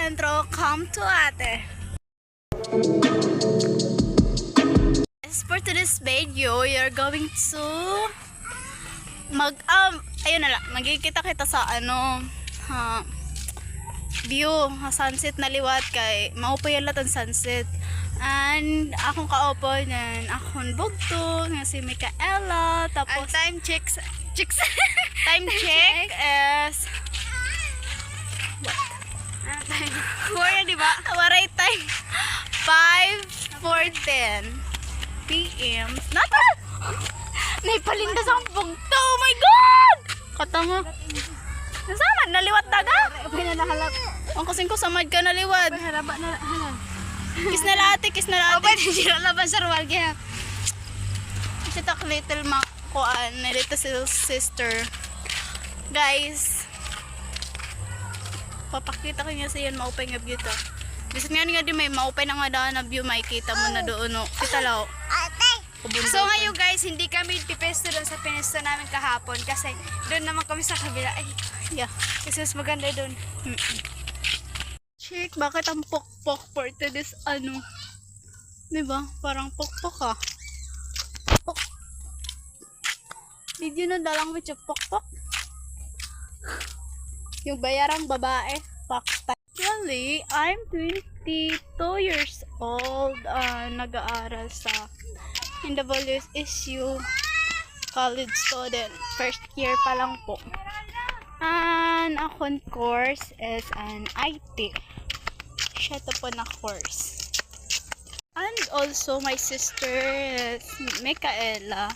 Centro, come to ate. As for today's video, you're going to ayun na lang, magkikita kita sa view, sunset na liwat kay maupo yan lahat ang sunset. And akong kaupo yan, akong bugtong, si Micaela, tapos time checks. time check is Kuya, di ba? waray time 5:10 PM. Nata! Naipalinda sa bugto. Oh my God! Katanga. Nasamad, naliwat daga. Upay na nahalap. Ang kasing ko samad ka naliwat. Haraba na halap. Kiss na lati, kiss na lati. Upay na siya laban sa ruwal kaya. Si tak little makuan na little sister. Guys, papakita ko niya sa yan maupay nga view to. Bisan nga di may maupay na nga daan na view, makikita mo na doon, no? Kita lao. So ngayon guys, hindi kami pipesto doon sa pinesto namin kahapon kasi doon naman kami sa kabila. Ay, Yeah. kasi mas maganda doon. Chick, bakit ang pokpok for today's diba? Parang pokpok ah. Pok. Did you know dalang with yung pokpok? Yung bayarang babae. Actually, I'm 22 years old. Nag-aaral sa NWSU college student. First year pa lang po. And akong course is an IT. Siya to po na course. And also my sister is Micaela.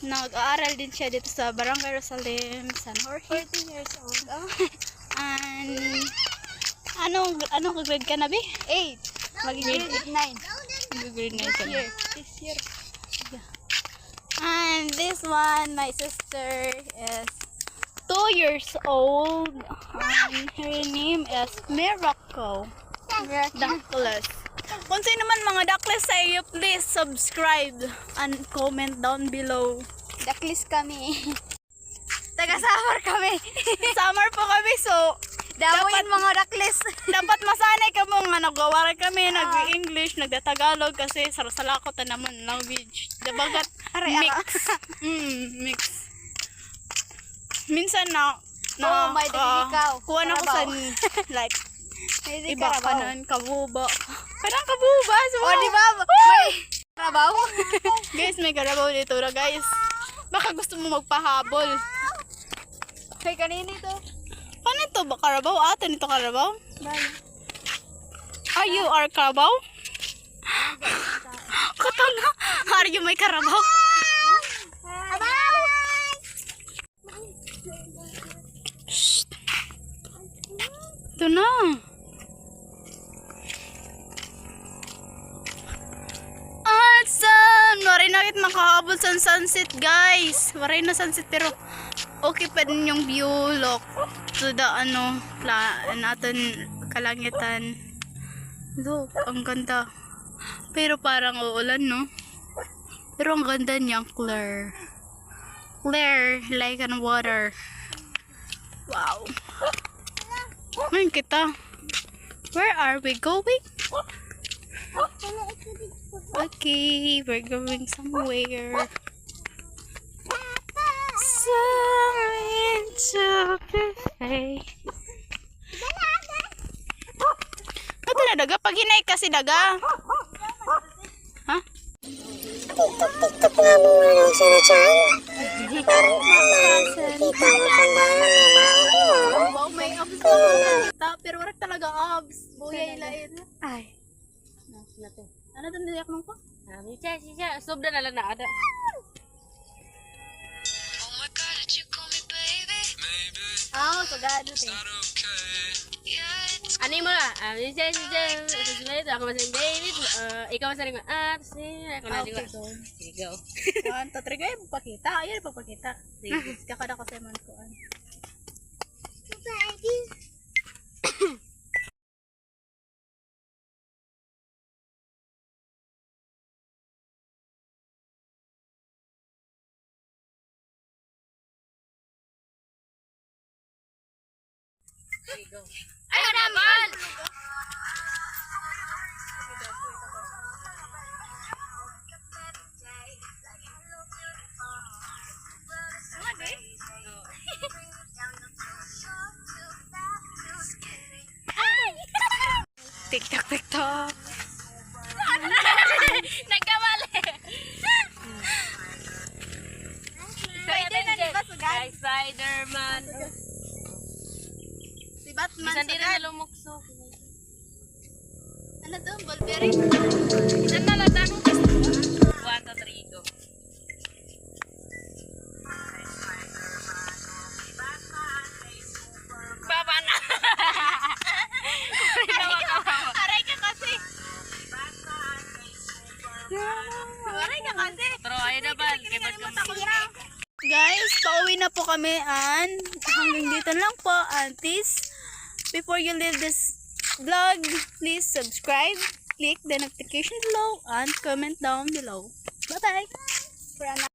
Nag-aaral din siya dito sa Barangay Rosalim, San Jorge. 14 years old. And anong grade ka na, Bi? 8. Mag-grade 9. grade 9 ka na. This year. And this one, my sister is 2 years old. And her name is Miracle Duckles. Kung sino man mga duckles sa iyo, please subscribe and comment down below. Daklis kami. Taga-summer kami. Summer po kami, so Dapat mga daklis. dapat masanay ka mo nga nagwawaray kami, nag-English, nagda-Tagalog kasi sarasalakot na naman language. Dabagat mix. Mix. Minsan may ikaw. kuha na ko sa like May iba karabaw. kanan, kabuba. Parang kabuba. So, Di ba? May karabaw. guys, may karabaw dito na guys. Baka gusto mo magpahabol. Kay kanini to. Paano ito ba karabaw? Ito nito karabaw? Bye. Are you our karabaw? Katanga. Are you may karabaw? Shh. Ito na. Waray na kit makahabol sa sunset guys. Waray na sunset pero okay pa din yung view look to the natin kalangitan. Look, ang ganda. Pero parang uulan, no? Pero ang ganda niyang clear. Clear like an water. Wow. Ngayon kita. Where are we going? Okay, we're going somewhere. Somewhere to buffet. Ito na daga? Pag hinay kasi daga. Ha? TikTok nga muna lang sila dyan. Parang kita mo kang balang naman. Wow, may abs ka. Pero wala talaga abs. Buyay lain. Ay. Natin. Ano ito niyak nung ko? Siya. Sobra na lang na ada. Pagano te. Ano mo na? Siya. Ako masang David. Ikaw masang ako na diwa. Sige, go. 1, 2, 3, kayo papakita. Ayan, papakita. Sige, kakada ko sa man ko. Ayaw naman! TikTok, TikTok. Nagkamali. Spider-Man, di ba, sugad? Kay Spider-Man. Si Batman, Bisan din na sugad. lumukso. Ano to? Wolverine? Isan na lang ako. 1, 2, 3, go. Baba na. Aray ka kasi. Aray ka kasi. Pero ayun na ba? Kay Bad Kami. Guys, pauwi na po kami and hanggang dito lang po. And please, before you leave this vlog, please subscribe, click the notification below, and comment down below. Bye-bye. For